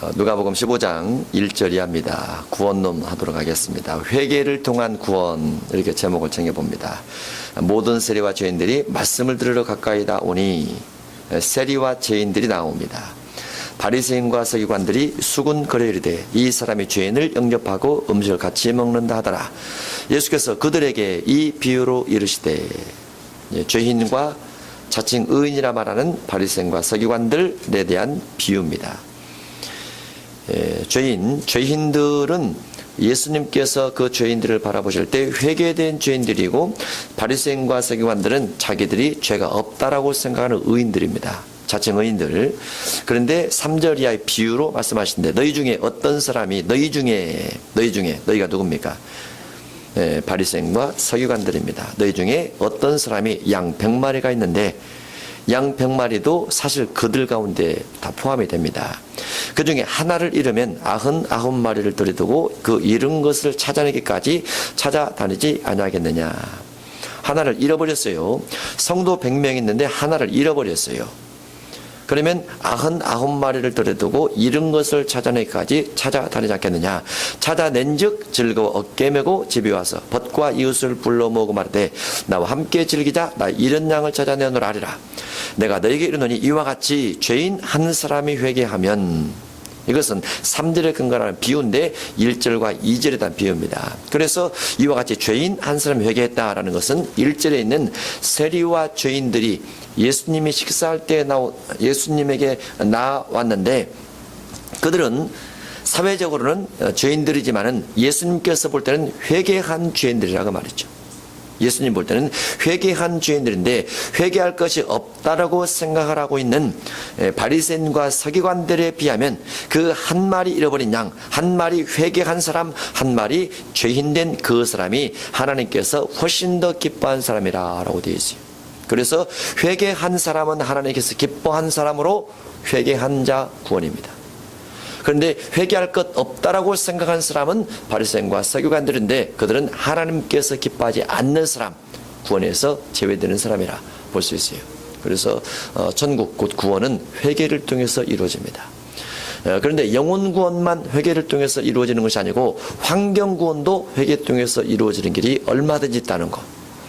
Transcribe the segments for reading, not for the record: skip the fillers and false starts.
누가복음 15장 1절 이하입니다. 구원론 하도록 하겠습니다. 회개를 통한 구원, 이렇게 제목을 정해봅니다. 모든 세리와 죄인들이 말씀을 들으러 가까이다 오니, 세리와 죄인들이 나옵니다. 바리새인과 서기관들이 수군거려 이르되 이 사람이 죄인을 영접하고 음식을 같이 먹는다 하더라. 예수께서 그들에게 이 비유로 이르시되, 죄인과 자칭 의인이라 말하는 바리새인과 서기관들에 대한 비유입니다. 죄인들은 예수님께서 그 죄인들을 바라보실 때 회개된 죄인들이고, 바리새인과 서기관들은 자기들이 죄가 없다라고 생각하는 의인들입니다. 자칭 의인들. 그런데 3절 이하의 비유로 말씀하시는데, 너희 중에 어떤 사람이, 너희 중에 너희가 누굽니까? 바리새인과 서기관들입니다. 너희 중에 어떤 사람이 양 100마리가 있는데 양 100마리도 사실 그들 가운데 다 포함이 됩니다. 그 중에 하나를 잃으면 99마리를 들여두고 그 잃은 것을 찾아내기까지 찾아다니지 아니하겠느냐. 하나를 잃어버렸어요. 성도 100명 있는데 하나를 잃어버렸어요. 그러면 99마리를 들여두고 잃은 것을 찾아내기까지 찾아다니지 않겠느냐. 찾아낸 즉 즐거워 어깨 메고 집에 와서 벗과 이웃을 불러 모으고 말하되 나와 함께 즐기자. 나 잃은 양을 찾아내노라 하리라. 내가 너에게 이르노니 이와 같이 죄인 한 사람이 회개하면, 이것은 3절에 근거하는 비유인데 1절과 2절에 대한 비유입니다. 그래서 이와 같이 죄인 한 사람이 회개했다라는 것은 1절에 있는 세리와 죄인들이 예수님이 식사할 때 예수님에게 나왔는데, 그들은 사회적으로는 죄인들이지만은 예수님께서 볼 때는 회개한 죄인들이라고 말했죠. 예수님 볼 때는 회개한 죄인들인데, 회개할 것이 없다라고 생각하고 있는 바리새인과 서기관들에 비하면 그 한 마리 잃어버린 양, 한 마리 회개한 사람, 한 마리 죄인된 그 사람이 하나님께서 훨씬 더 기뻐한 사람이라고 되어 있어요. 그래서 회개한 사람은 하나님께서 기뻐한 사람으로 회개한 자 구원입니다. 그런데 회개할 것 없다라고 생각한 사람은 바리새인과 서기관들인데, 그들은 하나님께서 기뻐하지 않는 사람, 구원에서 제외되는 사람이라 볼 수 있어요. 그래서 천국 곧 구원은 회개를 통해서 이루어집니다. 그런데 영혼 구원만 회개를 통해서 이루어지는 것이 아니고 환경 구원도 회개 통해서 이루어지는 길이 얼마든지 있다는 것.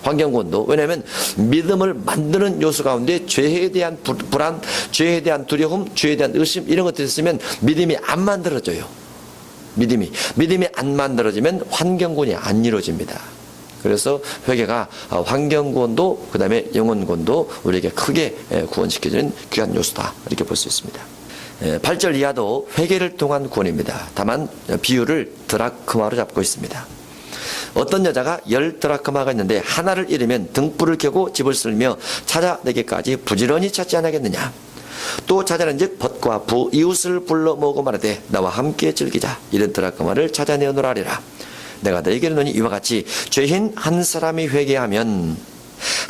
환경구원도. 왜냐하면 믿음을 만드는 요소 가운데 죄에 대한 불안, 죄에 대한 두려움, 죄에 대한 의심, 이런 것들이 있으면 믿음이 안 만들어져요. 믿음이 안 만들어지면 환경구원이 안 이루어집니다. 그래서 회개가 환경구원도 그 다음에 영혼구원도 우리에게 크게 구원시켜주는 귀한 요소다, 이렇게 볼 수 있습니다. 8절 이하도 회개를 통한 구원입니다. 다만 비유를 드라크마로 잡고 있습니다. 어떤 여자가 10드라크마가 있는데 하나를 잃으면 등불을 켜고 집을 쓸며 찾아내기까지 부지런히 찾지 않겠느냐. 또 찾아낸 즉 벗과 이웃을 불러 모으고 말하되 나와 함께 즐기자. 이런 드라크마를 찾아내어노라 하리라. 내가 너에게 이르노니 이와 같이 죄인 한 사람이 회개하면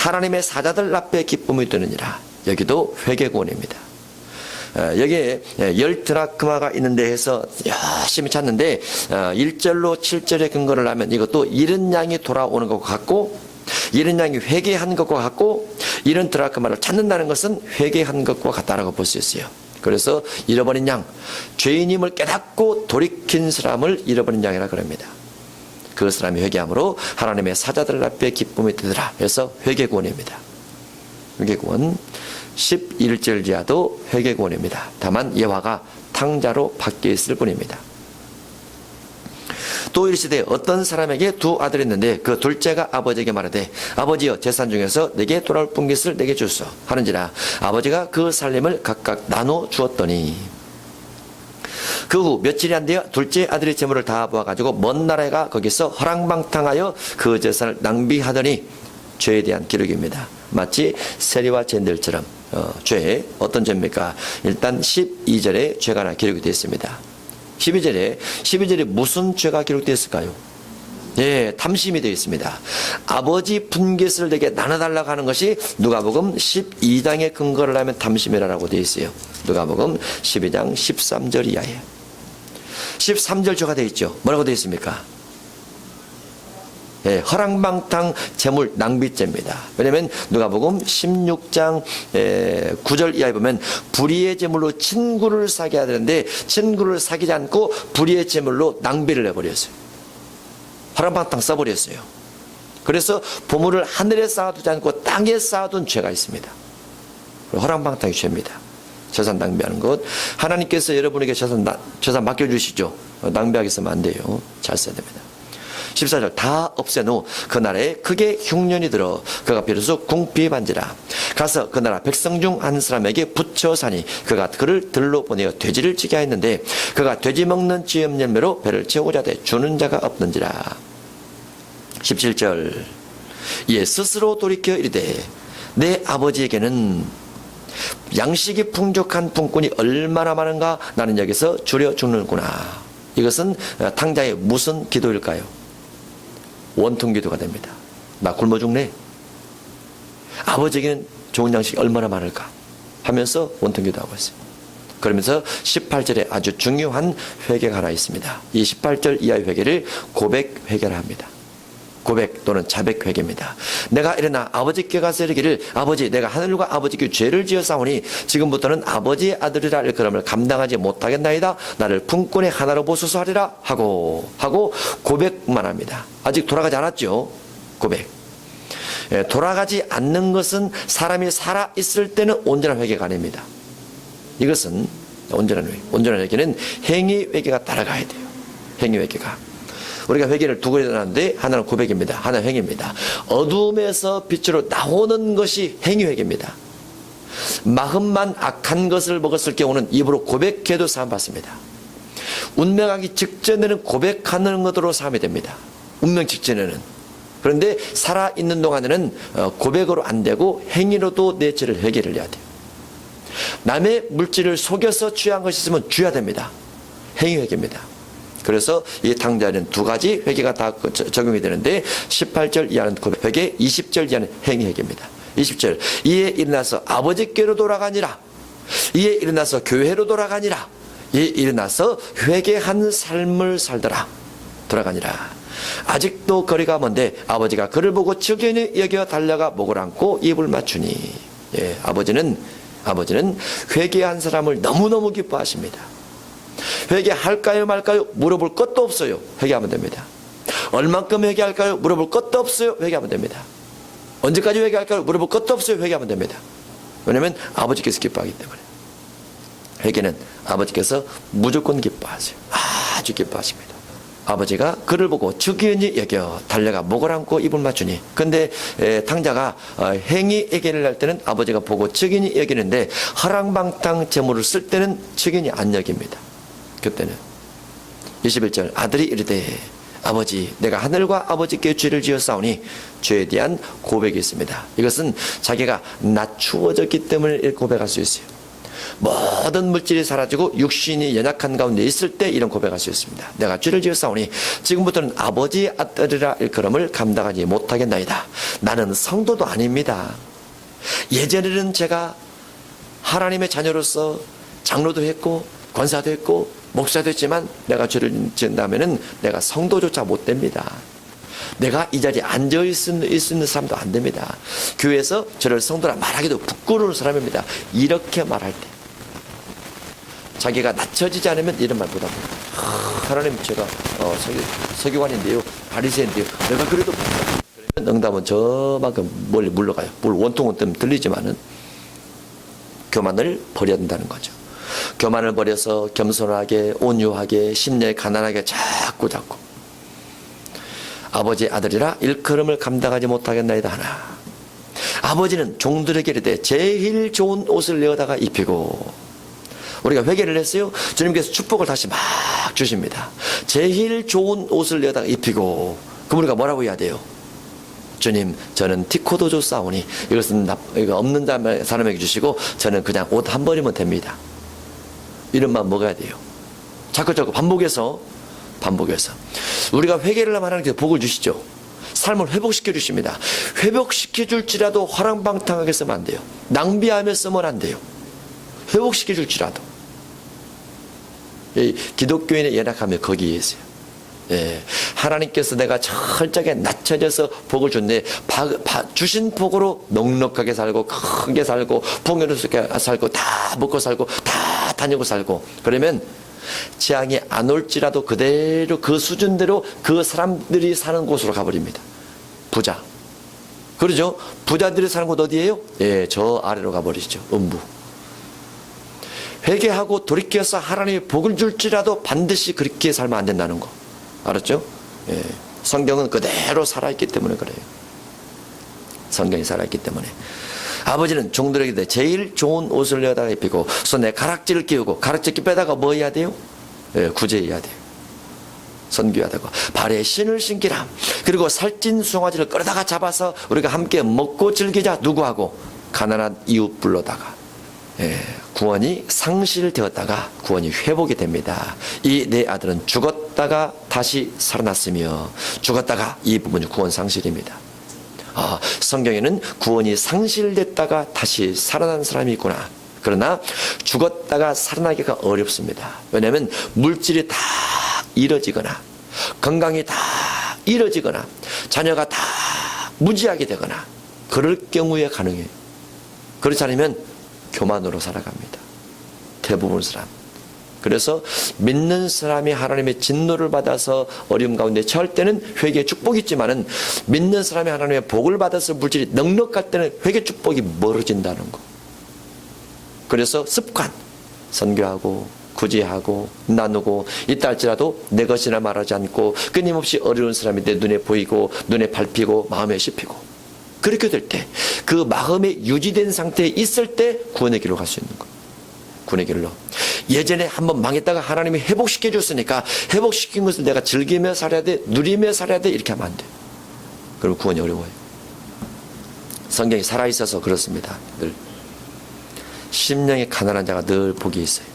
하나님의 사자들 앞에 기쁨이 되느니라. 여기도 회개구원입니다. 여기에 10드라크마가 있는데 해서 열심히 찾는데 1절로 7절에 근거를 하면 이것도 잃은 양이 돌아오는 것과 같고, 잃은 양이 회개한 것과 같고, 잃은 드라크마를 찾는다는 것은 회개한 것과 같다라고 볼 수 있어요. 그래서 잃어버린 양, 죄인임을 깨닫고 돌이킨 사람을 잃어버린 양이라 그럽니다. 그 사람이 회개함으로 하나님의 사자들 앞에 기쁨이 되더라. 그래서 회개구원입니다. 회개구원. 11절 이하도 회개구원입니다. 다만 예화가 탕자로 바뀌어 있을 뿐입니다. 또 이르시되 어떤 사람에게 두 아들이 있는데 그 둘째가 아버지에게 말하되 아버지여 재산 중에서 내게 돌아올 분깃을 내게 주소 하는지라. 아버지가 그 살림을 각각 나눠 주었더니 그 후 며칠이 안 되어 둘째 아들의 재물을 다 모아가지고 먼 나라에 가 거기서 허랑방탕하여 그 재산을 낭비하더니. 죄에 대한 기록입니다. 마치 세리와 죄인들처럼 죄, 어떤 죄입니까? 일단 12절에 죄가 하나 기록이 되어 있습니다. 12절에 무슨 죄가 기록되어 있을까요? 예, 탐심이 되어 있습니다. 아버지 분깃을 내게 나눠달라고 하는 것이 누가복음 12장에 근거를 하면 탐심이라고 되어 있어요. 누가복음 12장 13절 이하에 13절 죄가 되어 있죠. 뭐라고 되어 있습니까? 허랑방탕 재물 낭비죄입니다. 왜냐하면 누가복음 16장 9절 이하에 보면 불의의 재물로 친구를 사게 하는데 친구를 사귀지 않고 불의의 재물로 낭비를 해버렸어요. 허랑방탕 써버렸어요. 그래서 보물을 하늘에 쌓아두지 않고 땅에 쌓아둔 죄가 있습니다. 허랑방탕이 죄입니다. 재산 낭비하는 것. 하나님께서 여러분에게 재산 맡겨주시죠. 낭비하게 쓰면 안 돼요. 잘 써야 됩니다. 14절 다 없앤 후 그 나라에 크게 흉년이 들어 그가 비로소 궁핍한지라. 가서 그 나라 백성 중 한 사람에게 붙여 사니 그가 그를 들로 보내어 돼지를 치게 하였는데 그가 돼지 먹는 쥐염 열매로 배를 채우고자 하되 주는 자가 없는지라. 17절 이에 스스로 돌이켜 이르되 내 아버지에게는 양식이 풍족한 품꾼이 얼마나 많은가 나는 여기서 줄여 죽는구나. 이것은 탕자의 무슨 기도일까요? 원통 기도가 됩니다. 나 굶어 죽네. 아버지에게는 좋은 양식이 얼마나 많을까 하면서 원통 기도하고 있어요. 그러면서 18절에 아주 중요한 회개가 하나 있습니다. 이 18절 이하의 회개를 고백 회개라 합니다. 고백 또는 자백 회개입니다. 내가 일어나 아버지께 가서 이르기를 아버지 내가 하늘과 아버지께 죄를 지었사오니 지금부터는 아버지의 아들이라 일컬음을 감당하지 못하겠나이다. 나를 품꾼의 하나로 보소서 하리라 하고 고백만 합니다. 아직 돌아가지 않았죠. 고백. 돌아가지 않는 것은 사람이 살아있을 때는 온전한 회개가 아닙니다. 이것은 온전한 회개는 행위 회개가 따라가야 돼요. 행위 회개가. 우리가 회개를 두 가지 하는데 하나는 고백입니다. 하나는 행위입니다. 어둠에서 빛으로 나오는 것이 행위 회개입니다. 마음만 악한 것을 먹었을 경우는 입으로 고백해도 사함받습니다. 운명하기 직전에는 고백하는 것으로 사함이 됩니다. 운명 직전에는. 그런데 살아있는 동안에는 고백으로 안 되고 행위로도 내 죄를 회개를 해야 돼요. 남의 물질을 속여서 취한 것이 있으면 줘야 됩니다. 행위 회개입니다. 그래서 이 탕자에는 두 가지 회개가 다 적용이 되는데 18절 이하는 고백 회개, 20절 이하는 행위 회개입니다. 20절 이에 일어나서 아버지께로 돌아가니라. 이에 일어나서 교회로 돌아가니라. 이에 일어나서 회개한 삶을 살더라. 돌아가니라. 아직도 거리가 먼데 아버지가 그를 보고 측은히 여겨 달려가 목을 안고 입을 맞추니. 아버지는 회개한 사람을 너무너무 기뻐하십니다. 회개할까요 말까요? 물어볼 것도 없어요. 회개하면 됩니다. 얼만큼 회개할까요? 물어볼 것도 없어요. 회개하면 됩니다. 언제까지 회개할까요? 물어볼 것도 없어요. 회개하면 됩니다. 왜냐하면 아버지께서 기뻐하기 때문에. 회개는 아버지께서 무조건 기뻐하세요. 아주 기뻐하십니다. 아버지가 그를 보고 주기은이 여겨 달려가 목을 안고 입을 맞추니. 근데 탕자가 행위 회개를 할 때는 아버지가 보고 측인이 여기는데 허랑방탕 재물을 쓸 때는 측인이 안 여깁니다. 그때는 21절 아들이 이르되 아버지 내가 하늘과 아버지께 죄를 지었사오니 죄에 대한 고백이 있습니다. 이것은 자기가 낮추어졌기 때문에 고백할 수 있어요. 모든 물질이 사라지고 육신이 연약한 가운데 있을 때 이런 고백할 수 있습니다. 내가 죄를 지었사오니 지금부터는 아버지의 아들이라 일컬음을 감당하지 못하겠나이다. 나는 성도도 아닙니다. 예전에는 제가 하나님의 자녀로서 장로도 했고 권사도 했고 목사도 했지만 내가 죄를 지은다면은 내가 성도조차 못 됩니다. 내가 이 자리에 앉아 있을 수 있는 사람도 안 됩니다. 교회에서 저를 성도라 말하기도 부끄러운 사람입니다. 이렇게 말할 때 자기가 낮춰지지 않으면 이런 말 못합니다. 하나님 제가 서기관인데요 바리새인데요 내가 그래도 못합니다. 그러면 응답은 저만큼 멀리 물러가요. 물론 원통은 좀 들리지만은 교만을 버려야 된다는 거죠. 교만을 버려서 겸손하게 온유하게 심령에 가난하게 자꾸 아버지의 아들이라 일컬음을 감당하지 못하겠나이다 하나. 아버지는 종들에게 이르되 제일 좋은 옷을 내어다가 입히고. 우리가 회개를 했어요. 주님께서 축복을 다시 막 주십니다. 제일 좋은 옷을 내어다가 입히고. 그럼 우리가 뭐라고 해야 돼요? 주님 저는 티코도 줬사오니 이것은 이거 없는 사람에게 주시고 저는 그냥 옷 한 벌이면 됩니다. 이런 마음 먹어야 돼요. 자꾸 반복해서 우리가 회개를 하면 하나님께서 복을 주시죠. 삶을 회복시켜 주십니다. 회복시켜 줄지라도 허랑방탕하게 쓰면 안 돼요. 낭비하며 쓰면 안 돼요. 회복시켜 줄지라도. 기독교인의 연약함이 거기에 있어요. 예, 하나님께서 내가 철저하게 낮춰져서 복을 줬네. 주신 복으로 넉넉하게 살고 크게 살고 풍요롭게 살고 다 먹고 살고 다 다니고 살고 그러면 재앙이 안 올지라도 그대로 그 수준대로 그 사람들이 사는 곳으로 가버립니다. 부자. 그러죠? 부자들이 사는 곳 어디예요? 예, 저 아래로 가버리죠. 음부. 회개하고 돌이켜서 하나님의 복을 줄지라도 반드시 그렇게 살면 안 된다는 거. 알았죠? 예. 성경은 그대로 살아있기 때문에 그래요. 성경이 살아있기 때문에. 아버지는 종들에게 제일 좋은 옷을 내어다가 입히고 손에 가락지를 끼우고 가락지 빼다가 뭐 해야 돼요? 예, 구제해야 돼요. 선교하다고 발에 신을 신기라. 그리고 살찐 송아지를 끌어다가 잡아서 우리가 함께 먹고 즐기자. 누구하고? 가난한 이웃 불러다가. 예, 구원이 상실되었다가 구원이 회복이 됩니다. 이 네 아들은 죽었다가 다시 살아났으며 죽었다가 이 부분이 구원 상실입니다. 성경에는 구원이 상실됐다가 다시 살아난 사람이 있구나. 그러나 죽었다가 살아나기가 어렵습니다. 왜냐하면 물질이 다 잃어지거나 건강이 다 잃어지거나 자녀가 다 무지하게 되거나 그럴 경우에 가능해요. 그렇지 않으면 교만으로 살아갑니다. 대부분 사람. 그래서 믿는 사람이 하나님의 진노를 받아서 어려움 가운데 처할 때는 회개의 축복이 있지만은 믿는 사람이 하나님의 복을 받아서 물질이 넉넉할 때는 회개 축복이 멀어진다는 거. 그래서 습관, 선교하고 구제하고 나누고 있다 할지라도 내 것이나 말하지 않고 끊임없이 어려운 사람이 내 눈에 보이고 눈에 밟히고 마음에 씹히고 그렇게 될 때 그 마음에 유지된 상태에 있을 때 구원의 길로 갈 수 있는 거예요. 구원의 길로. 예전에 한번 망했다가 하나님이 회복시켜 줬으니까 회복시킨 것을 내가 즐기며 살아야 돼, 누리며 살아야 돼, 이렇게 하면 안 돼. 그럼 구원이 어려워요. 성경이 살아있어서 그렇습니다. 늘 심령이 가난한 자가 늘 복이 있어요.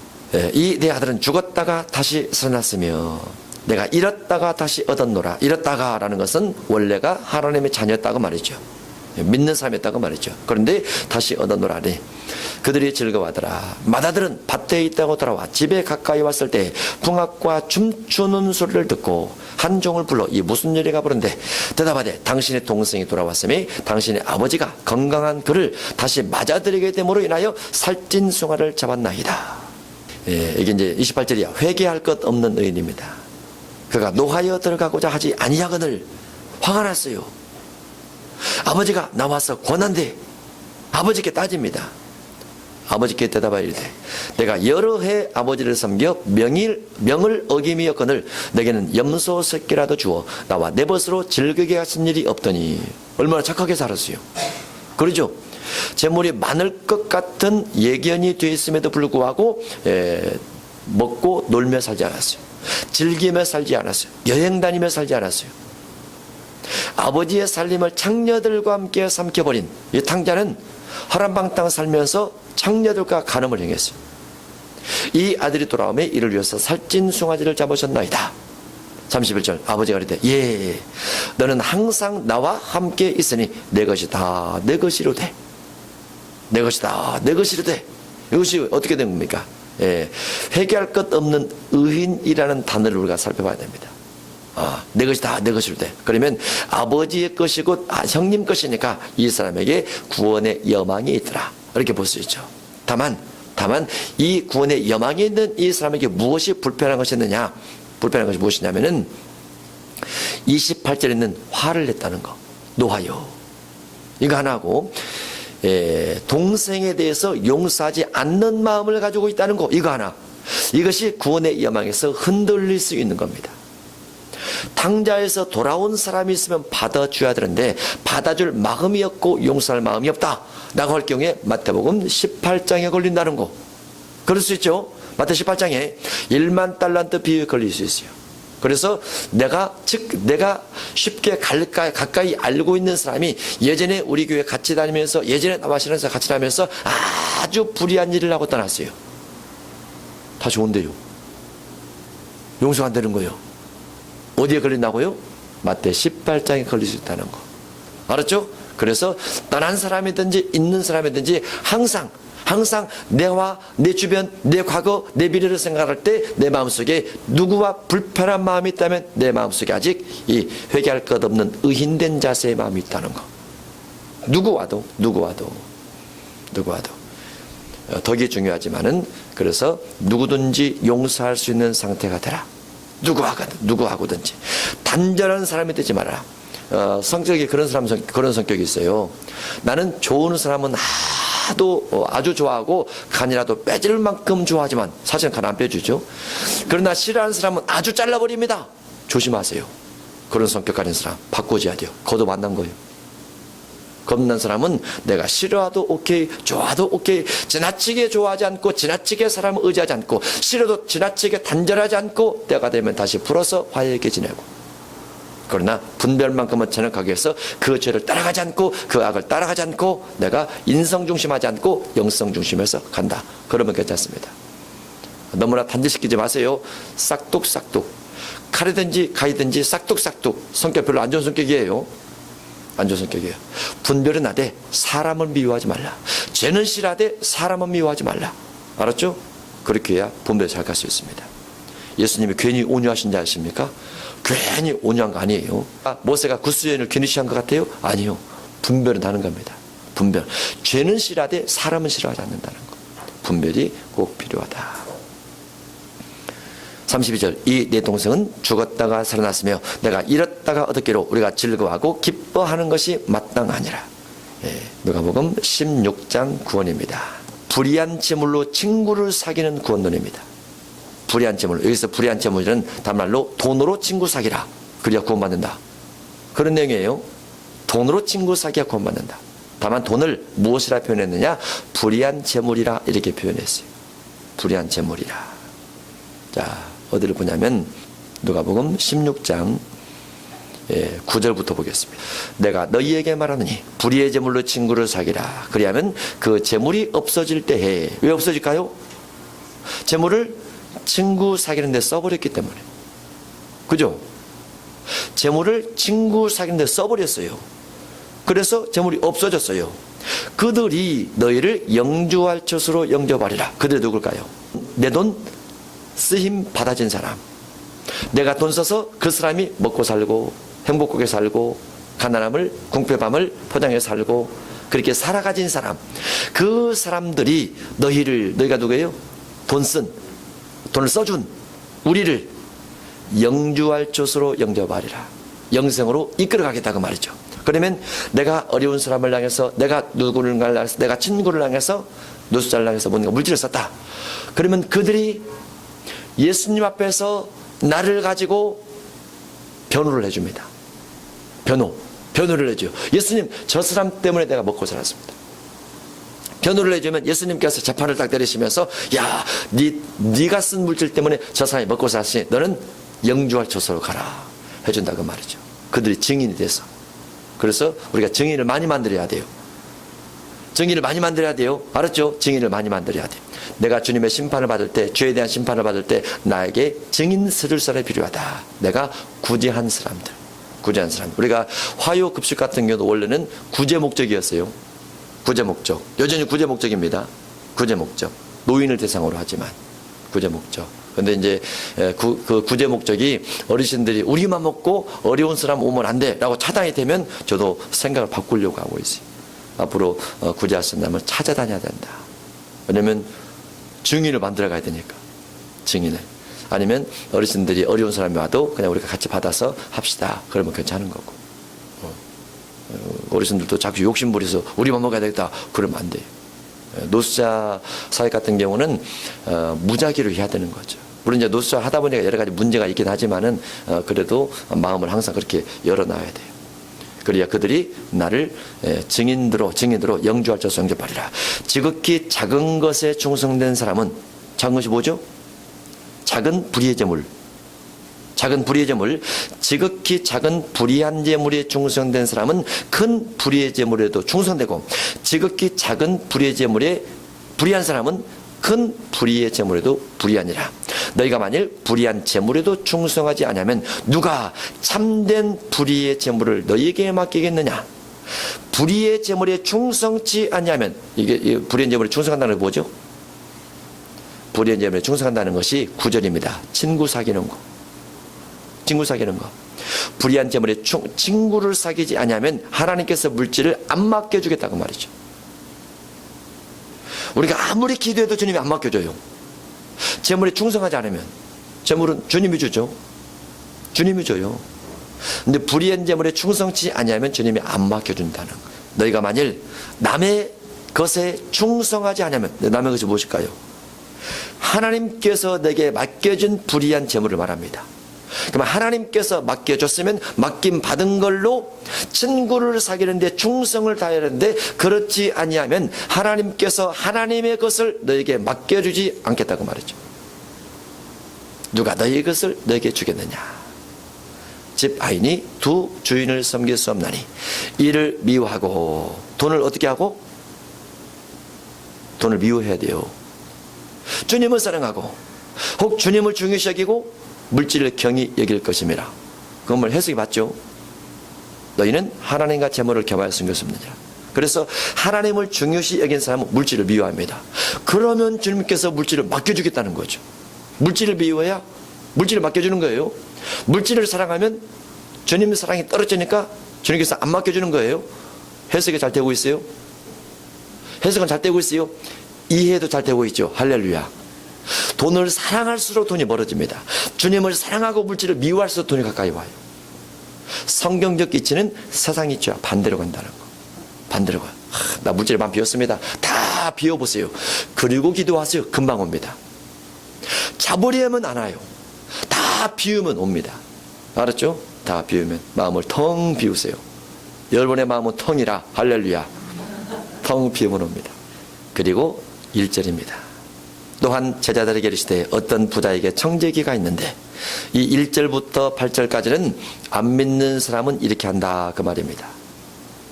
이 내 아들은 죽었다가 다시 살아났으며 내가 잃었다가 다시 얻었노라. 잃었다가 라는 것은 원래가 하나님의 자녀였다고 말이죠. 믿는 사람이었다고 말이죠. 그런데 다시 얻어노라니 그들이 즐거워하더라. 맏아들은 밭에 있다고 돌아와 집에 가까이 왔을 때 풍악과 춤추는 소리를 듣고 한 종을 불러 이 무슨 일이가 부른데 대답하되 당신의 동생이 돌아왔으니 당신의 아버지가 건강한 그를 다시 맞아들이게 됨으로 인하여 살찐 숭아를 잡았나이다. 이게 이제 28절이야. 회개할 것 없는 의인입니다. 그가 노하여 들어가고자 하지 아니하거늘 화가 났어요. 아버지가 나와서 권한대 아버지께 따집니다. 아버지께 대답하여 이르되 내가 여러 해 아버지를 섬겨 명을 어김이었거늘 내게는 염소 새끼라도 주어 나와 내 벗으로 즐기게 하신 일이 없더니 얼마나 착하게 살았어요. 그러죠. 재물이 많을 것 같은 예견이 되어 있음에도 불구하고 먹고 놀며 살지 않았어요. 즐기며 살지 않았어요. 여행 다니며 살지 않았어요. 아버지의 살림을 창녀들과 함께 삼켜버린 이 탕자는 허람방탕 살면서 창녀들과 간음을 행했어요. 이 아들이 돌아오매 이를 위해서 살찐 숭아지를 잡으셨나이다. 31절 아버지가 이르되 예 너는 항상 나와 함께 있으니 내 것이 다 내 것이로되 내 것이 다 내 것이로되 이것이 어떻게 된 겁니까? 회개할 것 없는 의인이라는 단어를 우리가 살펴봐야 됩니다. 내 것이 다 내 것이로 돼. 그러면 아버지의 것이고 형님 것이니까 이 사람에게 구원의 여망이 있더라. 이렇게 볼 수 있죠. 다만 이 구원의 여망이 있는 이 사람에게 무엇이 불편한 것이 있느냐? 불편한 것이 무엇이냐면은 28절에 있는 화를 냈다는 거. 노하여. 이거 하나 하고 동생에 대해서 용서하지 않는 마음을 가지고 있다는 거. 이거 하나. 이것이 구원의 여망에서 흔들릴 수 있는 겁니다. 탕자에서 돌아온 사람이 있으면 받아줘야 되는데 받아줄 마음이 없고 용서할 마음이 없다 라고 할 경우에 마태복음 18장에 걸린다는 거. 그럴 수 있죠. 마태 18장에 1만 달란트 비유에 걸릴 수 있어요. 그래서 내가 쉽게 가까이 알고 있는 사람이 예전에 우리 교회 같이 다니면서 예전에 나와 신앙생활 같이 다니면서 아주 불의한 일을 하고 떠났어요. 다 좋은데요. 용서 안 되는 거예요. 어디에 걸린다고요? 마태 18장에 걸릴 수 있다는 거. 알았죠? 그래서 떠난 사람이든지 있는 사람이든지 항상 항상 내와 내 주변, 내 과거, 내 미래를 생각할 때 내 마음속에 누구와 불편한 마음이 있다면 내 마음속에 아직 이 회개할 것 없는 의인된 자세의 마음이 있다는 거. 누구와도 덕이 중요하지만은 그래서 누구든지 용서할 수 있는 상태가 되라. 누구하고든지 단절한 사람이 되지 마라. 성격이 그런 성격이 있어요. 나는 좋은 사람은 아주 좋아하고 간이라도 빼질 만큼 좋아하지만 사실은 간 안 빼주죠. 그러나 싫어하는 사람은 아주 잘라버립니다. 조심하세요. 그런 성격 가진 사람 바꿔줘야 돼요. 거도 만난 거예요. 겁난 사람은 내가 싫어도 오케이, 좋아도 오케이, 지나치게 좋아하지 않고 지나치게 사람을 의지하지 않고 싫어도 지나치게 단절하지 않고 때가 되면 다시 풀어서 화해하게 지내고, 그러나 분별만큼은 정확하게 해서 그 죄를 따라가지 않고 그 악을 따라가지 않고 내가 인성 중심하지 않고 영성 중심에서 간다. 그러면 괜찮습니다. 너무나 단절시키지 마세요. 싹둑싹둑 칼이든지 가이든지 싹둑싹둑 성격 별로 안 좋은 성격이에요. 안 좋은 성격이에요. 분별은 하되 사람을 미워하지 말라. 죄는 싫어하되 사람은 미워하지 말라. 알았죠? 그렇게 해야 분별 잘 갈 수 있습니다. 예수님이 괜히 온유하신 줄 아십니까? 괜히 온유한 거 아니에요. 모세가 구스여인을 괜히 취한 것 같아요? 아니요. 분별은 다른 겁니다. 분별. 죄는 싫어하되 사람은 싫어하지 않는다는 거. 분별이 꼭 필요하다. 32절 이 내 동생은 죽었다가 살아났으며 내가 잃었다가 얻었기로 우리가 즐거워하고 기뻐하는 것이 마땅하니라. 누가복음 16장 구원입니다. 불의한 재물로 친구를 사귀는 구원론입니다. 불의한 재물, 여기서 불의한 재물은 단말로 돈으로 친구 사귀라. 그래야 구원받는다. 그런 내용이에요. 돈으로 친구 사귀야 구원받는다. 다만 돈을 무엇이라 표현했느냐? 불의한 재물이라 이렇게 표현했어요. 불의한 재물이라. 자, 어디를 보냐면 누가복음 16장 9절부터 보겠습니다. 내가 너희에게 말하느니 불의의 재물로 친구를 사귀라. 그리하면 그 재물이 없어질 때에, 왜 없어질까요? 재물을 친구 사귀는 데 써버렸기 때문에. 그죠? 재물을 친구 사귀는 데 써버렸어요. 그래서 재물이 없어졌어요. 그들이 너희를 영주할 처소로 영접하리라. 그들이 누굴까요? 내 돈 쓰임 받아진 사람. 내가 돈 써서 그 사람이 먹고 살고 행복하게 살고 가난함을 궁핍함을 포장해 살고 그렇게 살아가진 사람. 그 사람들이 너희가 누구예요? 돈을 써준 우리를 영주할 처소로 영접하리라. 영생으로 이끌어가겠다고 말이죠. 그러면 내가 어려운 사람을 향해서, 내가 누구를 향해서, 내가 친구를 향해서, 노숙자를 향해서 뭔가 물질을 썼다. 그러면 그들이 예수님 앞에서 나를 가지고 변호를 해줍니다. 변호를 해줘요. 예수님, 저 사람 때문에 내가 먹고 살았습니다. 변호를 해주면 예수님께서 재판을 딱 때리시면서, 야, 네가 쓴 물질 때문에 저 사람이 먹고 살았으니 너는 영주할 처소로 가라 해준다고 말이죠. 그들이 증인이 돼서. 그래서 우리가 증인을 많이 만들어야 돼요. 증인을 많이 만들어야 돼요. 알았죠? 증인을 많이 만들어야 돼요. 내가 주님의 심판을 받을 때, 죄에 대한 심판을 받을 때 나에게 증인 서줄 사람이 필요하다. 내가 구제한 사람들. 우리가 화요급식 같은 경우도 원래는 구제 목적이었어요. 구제 목적. 여전히 구제 목적입니다. 구제 목적. 노인을 대상으로 하지만 구제 목적. 근데 이제 그 구제 목적이 어르신들이 우리만 먹고 어려운 사람 오면 안 돼 라고 차단이 되면 저도 생각을 바꾸려고 하고 있어요. 앞으로 구제할 수 있다면 찾아다녀야 된다. 왜냐면 증인을 만들어 가야 되니까. 증인을. 아니면 어르신들이 어려운 사람이 와도 그냥 우리가 같이 받아서 합시다. 그러면 괜찮은 거고. 어르신들도 자꾸 욕심부려서 우리만 먹어야 되겠다. 그러면 안 돼요. 노숙자 사회 같은 경우는 무작위로 해야 되는 거죠. 물론 이제 노숙자 하다 보니까 여러 가지 문제가 있긴 하지만은 그래도 마음을 항상 그렇게 열어놔야 돼요. 그래야 그들이 나를 증인으로 영주할 처소 영접하리라. 지극히 작은 것에 충성된 사람은, 작은 것이 뭐죠? 작은 불의의 재물. 지극히 작은 불의한 재물에 충성된 사람은 큰 불의의 재물에도 충성되고, 지극히 작은 불의의 재물에 불의한 사람은 큰 불의의 재물에도 불의하니라. 너희가 만일 불의한 재물에도 충성하지 않으면 누가 참된 불의의 재물을 너희에게 맡기겠느냐? 불의의 제물에 충성치 아니하면, 이게 불의의 제물에 충성한다는 게 뭐죠? 불의의 제물에 충성한다는 것이 9절입니다. 친구 사귀는 거. 친구 사귀는 거. 불의한 제물에 친구를 사귀지 아니하면 하나님께서 물질을 안 맡겨주겠다고 말이죠. 우리가 아무리 기도해도 주님이 안 맡겨줘요. 제물에 충성하지 않으면. 제물은 주님이 주죠. 주님이 줘요. 근데 불의한 제물에 충성치 아니하면 주님이 안 맡겨준다는 거. 너희가 만일 남의 것에 충성하지 않으면, 남의 것이 무엇일까요? 하나님께서 내게 맡겨준 불의한 제물을 말합니다. 그러면 하나님께서 맡겨줬으면 맡김 받은 걸로 친구를 사귀는데 충성을 다해야 하는데, 그렇지 아니하면 하나님께서 하나님의 것을 너에게 맡겨주지 않겠다고 말이죠. 누가 너의 것을 너에게 주겠느냐? 집 아인이 두 주인을 섬길 수 없나니 이를 미워하고. 돈을 어떻게 하고? 돈을 미워해야 돼요. 주님을 사랑하고 혹 주님을 중요시 여기고 물질을 경히 여길 것임이라. 그건 뭘 해석이 맞죠? 너희는 하나님과 재물을 겸하여 섬겼습니다. 그래서 하나님을 중요시 여긴 사람은 물질을 미워합니다. 그러면 주님께서 물질을 맡겨주겠다는 거죠. 물질을 미워해야 물질을 맡겨주는 거예요. 물질을 사랑하면 주님의 사랑이 떨어지니까 주님께서 안 맡겨주는 거예요. 해석이 잘 되고 있어요? 해석은 잘 되고 있어요? 이해도 잘 되고 있죠. 할렐루야. 돈을 사랑할수록 돈이 멀어집니다. 주님을 사랑하고 물질을 미워할수록 돈이 가까이 와요. 성경적 이치는 세상 이치와 반대로 간다는 거. 반대로 가요. 나 물질에 마음 비웠습니다. 다 비워보세요. 그리고 기도하세요. 금방 옵니다. 잡으려면 안 와요. 다 비우면 옵니다. 알았죠? 다 비우면 마음을 텅 비우세요. 여러분의 마음은 텅이라. 할렐루야. 텅 비우면 옵니다. 그리고 1절입니다. 또한 제자들에게 이르시되 어떤 부자에게 청지기가 있는데, 이 1절부터 8절까지는 안 믿는 사람은 이렇게 한다 그 말입니다.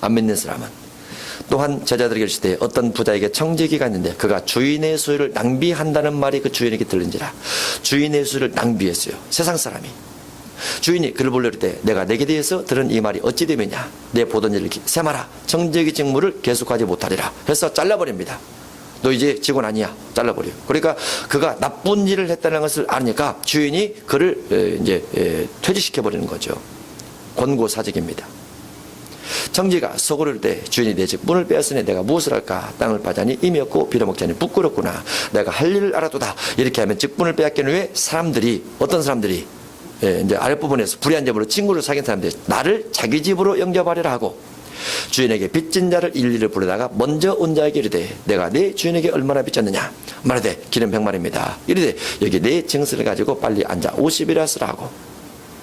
안 믿는 사람은. 또한 제자들에게 이르시되 어떤 부자에게 청지기가 있는데 그가 주인의 소유를 낭비한다는 말이 그 주인에게 들린지라. 주인의 소유를 낭비했어요. 세상 사람이. 주인이 그를 불러 이르되 내가 내게 대해서 들은 이 말이 어찌 되면냐. 내 보던 일을 세마라. 청지기 직무를 계속하지 못하리라 해서 잘라버립니다. 너 이제 직원 아니야. 잘라버려요. 그러니까 그가 나쁜 일을 했다는 것을 아니까 주인이 그를 이제 퇴직시켜버리는 거죠. 권고사직입니다. 청지가 속으로 이를 때 주인이 내 직분을 빼앗으니 내가 무엇을 할까? 땅을 파자니 임이 없고 빌어먹자니 부끄럽구나. 내가 할 일을 알아도다. 이렇게 하면 직분을 빼앗긴 후에 사람들이, 어떤 사람들이 이제 아랫부분에서 불의한 점으로 친구를 사귄 사람들이 나를 자기 집으로 영접하리라 하고, 주인에게 빚진 자를 일일이 부르다가 먼저 온 자에게 이르되 내가 내 주인에게 얼마나 빚졌느냐. 말하되 기름 100마리입니다. 이르되 여기 내 증서를 가지고 빨리 앉아 50이라 쓰라 하고,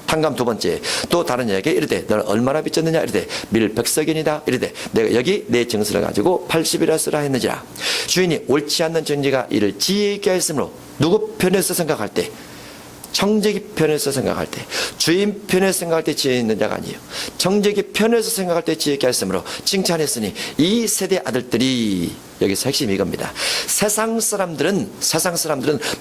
한감 두 번째 또 다른 이에게 이르되 너는 얼마나 빚졌느냐. 이르되 밀 100서견이다. 이르되 내가 여기 내 증서를 가지고 80이라 쓰라 했느니라. 주인이 옳지 않는 정지가 이를 지혜있게 하였으므로 누구 편에서 생각할 때, 청지기 편에서 생각할 때, 주인 편에서 생각할 때 지혜 있는 자가 아니에요. 청지기 편에서 생각할 때 지혜 있게 하였으므로 칭찬했으니 이 세대 아들들이, 여기서 핵심이 이겁니다. 세상 사람들은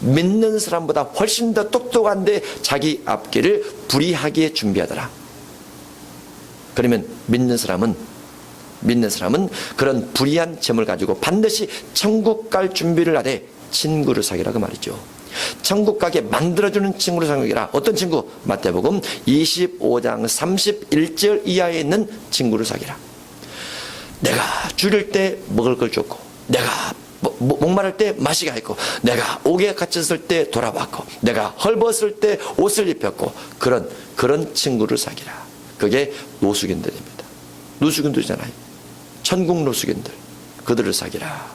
믿는 사람보다 훨씬 더 똑똑한데 자기 앞길을 불의하기에 준비하더라. 그러면 믿는 사람은 그런 불의한 점을 가지고 반드시 천국 갈 준비를 하되 친구를 사귀라고 말이죠. 천국 가게 만들어주는 친구를 사귀라. 어떤 친구? 마태복음 25장 31절 이하에 있는 친구를 사귀라. 내가 줄일 때 먹을 걸 줬고, 내가 목마를 때 마시게 했고, 내가 옥에 갇혔을 때 돌아봤고, 내가 헐벗을 때 옷을 입혔고, 그런 친구를 사귀라. 그게 노숙인들입니다. 노숙인들이잖아요. 천국 노숙인들. 그들을 사귀라.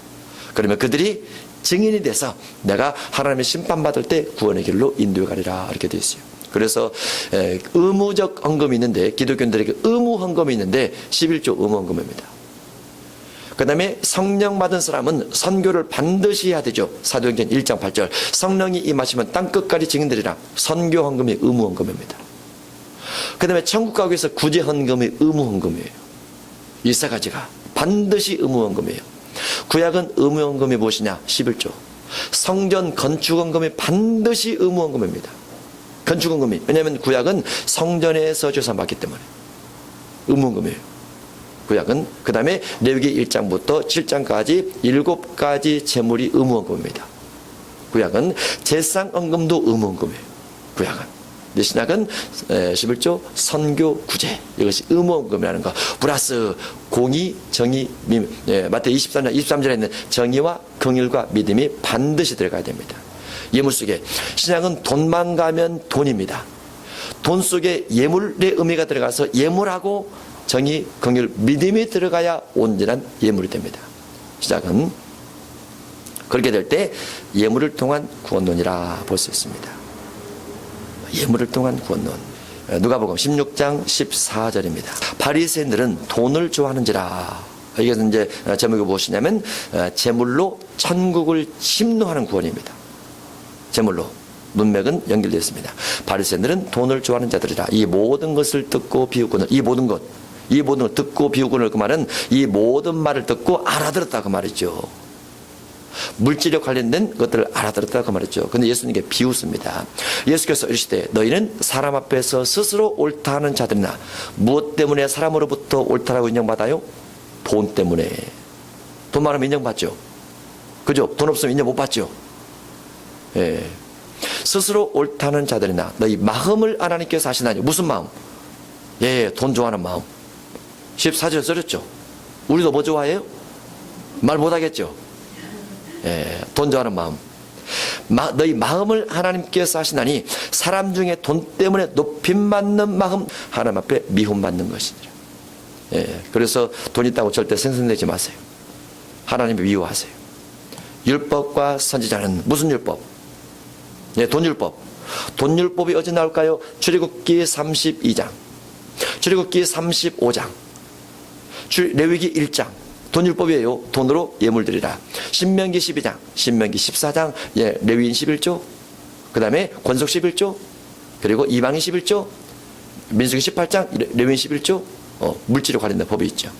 그러면 그들이 증인이 돼서 내가 하나님의 심판받을 때 구원의 길로 인도해 가리라. 이렇게 되어 있어요. 그래서 의무적 헌금이 있는데, 기독교인들에게 의무 헌금이 있는데 11조 의무 헌금입니다. 그 다음에 성령 받은 사람은 선교를 반드시 해야 되죠. 사도행전 1장 8절 성령이 임하시면 땅끝까지 증인들이라. 선교 헌금이 의무 헌금입니다. 그 다음에 천국 가기 위해서 구제 헌금이 의무 헌금이에요. 이 세 가지가 반드시 의무 헌금이에요. 구약은 의무 헌금이 무엇이냐? 11조. 성전 건축 헌금이 반드시 의무 헌금입니다. 건축 헌금이. 왜냐하면 구약은 성전에서 조사받기 때문에 의무 헌금이에요. 구약은. 그 다음에 레위기 1장부터 7장까지 7가지 제물이 의무헌금입니다. 구약은 제상 헌금도 의무헌금이에요. 구약은. 근데 신약은 11조 선교 구제, 이것이 의무헌금이라는 거 플러스 공의, 정의, 마태오 23장 23절에 있는 정의와 긍휼과 믿음이 반드시 들어가야 됩니다. 예물 속에 신약은 돈만 가면 돈입니다. 돈 속에 예물의 의미가 들어가서 예물하고 정의, 긍휼, 믿음이 들어가야 온전한 예물이 됩니다. 신약은 그렇게 될 때 예물을 통한 구원론이라 볼 수 있습니다. 예물을 통한 구원론. 누가복음 16장 14절입니다. 바리새인들은 돈을 좋아하는지라. 이것은 이제 제목이 무엇이냐면 제물로 천국을 침노하는 구원입니다. 제물로 문맥은 연결되어 있습니다. 바리새인들은 돈을 좋아하는 자들이라. 이 모든 것을 듣고 비웃고는, 이 모든 것 듣고 비웃고는, 그 말은 이 모든 말을 듣고 알아들었다 그 말이죠. 물질에 관련된 것들을 알아들었다 그 말이죠. 근데 예수님께 비웃습니다. 예수께서 이르시되 너희는 사람 앞에서 스스로 옳다 하는 자들이나 무엇 때문에 사람으로부터 옳다라고 인정받아요? 돈 때문에. 돈 많으면 인정받죠. 그죠? 돈 없으면 인정 못 받죠. 예. 스스로 옳다 하는 자들이나 너희 마음을 하나님께서 아시나니. 무슨 마음? 예, 돈 좋아하는 마음. 14절 써졌죠. 우리도 뭐 좋아해요? 말 못하겠죠. 예, 돈 좋아하는 마음. 너희 마음을 하나님께서 하시나니 사람 중에 돈 때문에 높임받는 마음 하나님 앞에 미움받는 것이니라. 예, 그래서 돈 있다고 절대 생성되지 마세요. 하나님을 미워하세요. 율법과 선지자는 무슨 율법? 예, 돈율법. 돈율법이 어디 나올까요? 출애굽기 32장, 출애굽기 35장, 레위기 1장. 돈율법이에요. 돈으로 예물 드리라. 신명기 12장, 신명기 14장, 예, 레위인 11조, 그 다음에 권속 11조, 그리고 이방인 11조, 민수기 18장, 레위인 11조, 물질에 관련된 법이 있죠.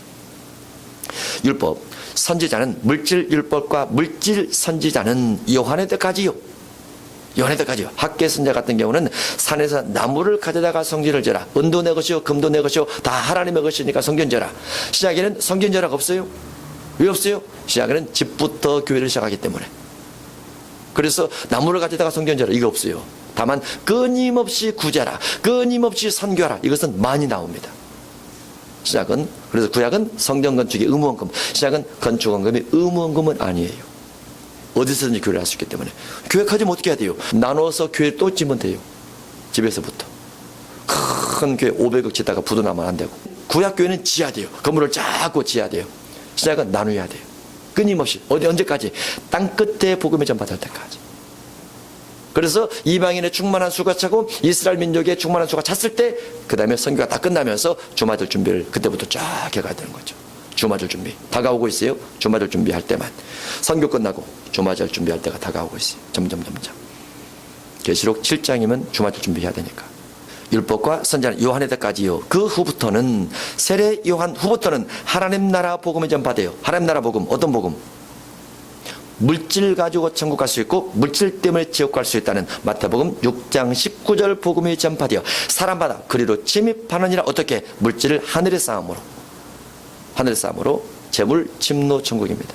율법. 선지자는 물질 율법과 물질 선지자는 요한의 때까지요. 요한의 때까지요. 학계 선지자 같은 경우는 산에서 나무를 가져다가 성전을 지어라. 은도 내 것이요 금도 내 것이요 다 하나님의 것이니까 성전 지어라. 시작에는 성전 지어라가 없어요. 왜 없어요? 시작에는 집부터 교회를 시작하기 때문에. 그래서 나무를 가져다가 성전 지어라, 이거 없어요. 다만 끊임없이 구제하라, 끊임없이 선교하라, 이것은 많이 나옵니다. 시작은. 그래서 구약은 성전 건축이 의무헌금, 시작은 건축헌금이 의무헌금은 아니에요. 어디서든지 교회를 할 수 있기 때문에. 교획하지면 어떻게 해야 돼요? 나눠서 교회 또 짓면 돼요. 집에서부터. 큰 교회 500억 짓다가 부도 나면 안 되고. 구약교회는 지어야 돼요. 건물을 자꾸 지어야 돼요. 시작은 나눠야 돼요. 끊임없이. 언제까지? 땅끝에 복음의 전파될 때까지. 그래서 이방인의 충만한 수가 차고 이스라엘 민족의 충만한 수가 찼을 때, 그 다음에 선교가 다 끝나면서 주마들 준비를 그때부터 쫙 해가야 되는 거죠. 주마절 준비. 다가오고 있어요. 주마절 준비할 때만. 선교 끝나고 주마절 준비할 때가 다가오고 있어요. 점점. 계시록 7장이면 주마절 준비해야 되니까. 율법과 선지자는 요한의 때까지요. 그 후부터는, 세례 요한 후부터는 하나님 나라 복음이 전파돼요. 하나님 나라 복음. 어떤 복음? 물질 가지고 천국 갈 수 있고 물질 때문에 지옥 갈 수 있다는 마태복음 6장 19절 복음이 전파되어 사람마다 그리로 침입하느니라. 어떻게? 물질을 하늘의 싸움으로. 하늘의 싸움으로 재물 침노 천국입니다.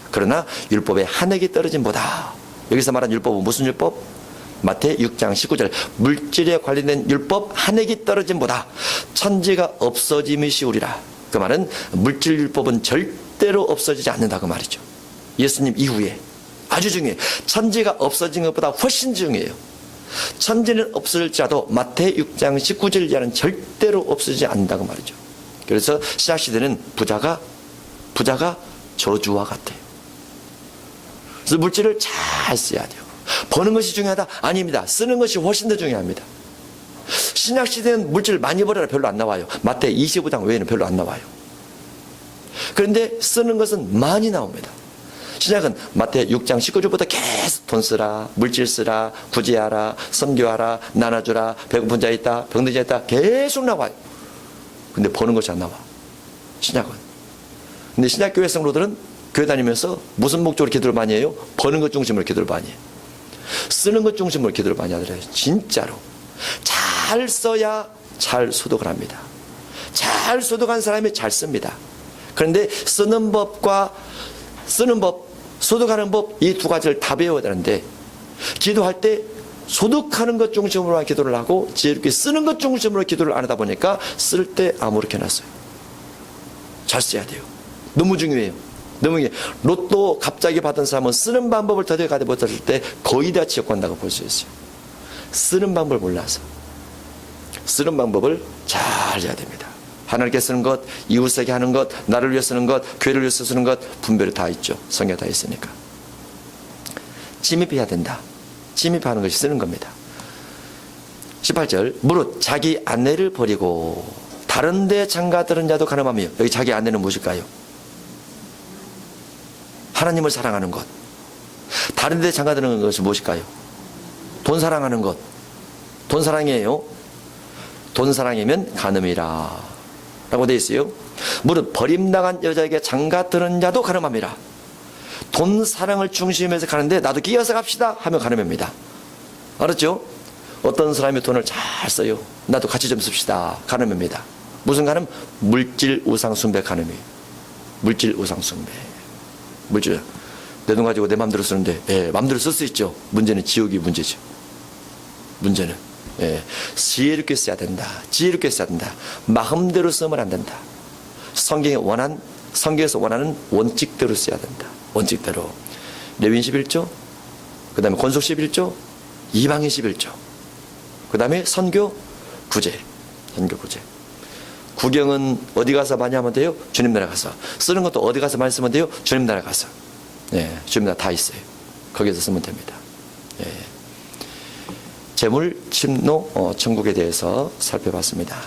그러나 율법의 한 획이 떨어짐보다, 여기서 말한 율법은 무슨 율법? 마태 6장 19절 물질에 관련된 율법 한 획이 떨어짐보다 천지가 없어짐이 쉬우리라. 그 말은 물질 율법은 절대로 없어지지 않는다 그 말이죠. 예수님 이후에 아주 중요해요. 천지가 없어진 것보다 훨씬 중요해요. 천지는 없을지라도 마태 6장 19절 이하는 절대로 없어지지 않는다고 말이죠. 그래서 신약시대는 부자가 저주와 같아요. 그래서 물질을 잘 써야 돼요. 버는 것이 중요하다? 아닙니다. 쓰는 것이 훨씬 더 중요합니다. 신약시대는 물질을 많이 벌어라 별로 안 나와요. 마태 25장 외에는 별로 안 나와요. 그런데 쓰는 것은 많이 나옵니다. 신약은 마태 6장 19절부터 계속 돈 쓰라, 물질 쓰라, 구제하라, 선교하라, 나눠주라, 배고픈 자 있다, 병든 자 있다, 계속 나와요. 근데 버는 것이 안 나와. 신약은. 근데 신약교회 성도들은 교회 다니면서 무슨 목적으로 기도를 많이 해요? 버는 것 중심으로 기도를 많이 해요. 쓰는 것 중심으로 기도를 많이 하더래요. 진짜로. 잘 써야 잘 소득을 합니다. 잘 소득한 사람이 잘 씁니다. 그런데 쓰는 법, 소득하는 법, 이 두 가지를 다 배워야 되는데, 기도할 때 소득하는 것 중심으로 기도를 하고 지혜롭게 쓰는 것 중심으로 기도를 안 하다 보니까 쓸 때 아무렇게 놨어요. 잘 써야 돼요. 너무 중요해요. 너무 중요해요. 로또 갑자기 받은 사람은 쓰는 방법을 더디게 가지 못했을 때 거의 다 지옥간다고 볼 수 있어요. 쓰는 방법을 몰라서. 쓰는 방법을 잘 해야 됩니다. 하나님께 쓰는 것, 이웃에게 하는 것, 나를 위해 쓰는 것, 교회를 위해 쓰는 것, 분별이 다 있죠. 성경 다 있으니까. 침입해야 된다. 침입하는 것이 쓰는 겁니다. 18절, 무릇 자기 아내를 버리고 다른 데 장가드는 자도 가늠하며. 여기 자기 아내는 무엇일까요? 하나님을 사랑하는 것. 다른 데 장가드는 것이 무엇일까요? 돈 사랑하는 것. 돈 사랑이에요. 돈 사랑이면 간음이라 라고 되어 있어요. 무릇 버림나간 여자에게 장가드는 자도 간음함이라. 돈 사랑을 중심에서 가는데 나도 끼어서 갑시다 하면 간음입니다. 알았죠? 어떤 사람이 돈을 잘 써요. 나도 같이 좀 씁시다. 간음입니다. 무슨 간음? 물질 우상 숭배 간음이에요. 물질 우상 숭배. 물질. 내 돈 가지고 내 마음대로 쓰는데, 예, 마음대로 쓸 수 있죠. 문제는 지옥이 문제죠. 문제는. 예, 지혜롭게 써야 된다. 지혜롭게 써야 된다. 마음대로 쓰면 안 된다. 성경에서 원하는 원칙대로 써야 된다. 원칙대로. 레위인 11조, 그 다음에 권속 11조, 이방인 11조, 그 다음에 선교 9제. 선교 9제. 구경은 어디 가서 많이 하면 돼요? 주님 나라 가서. 쓰는 것도 어디 가서 많이 쓰면 돼요? 주님 나라 가서. 예, 주님 나라 다 있어요. 거기서 쓰면 됩니다. 예. 재물, 침노, 천국에 대해서 살펴봤습니다.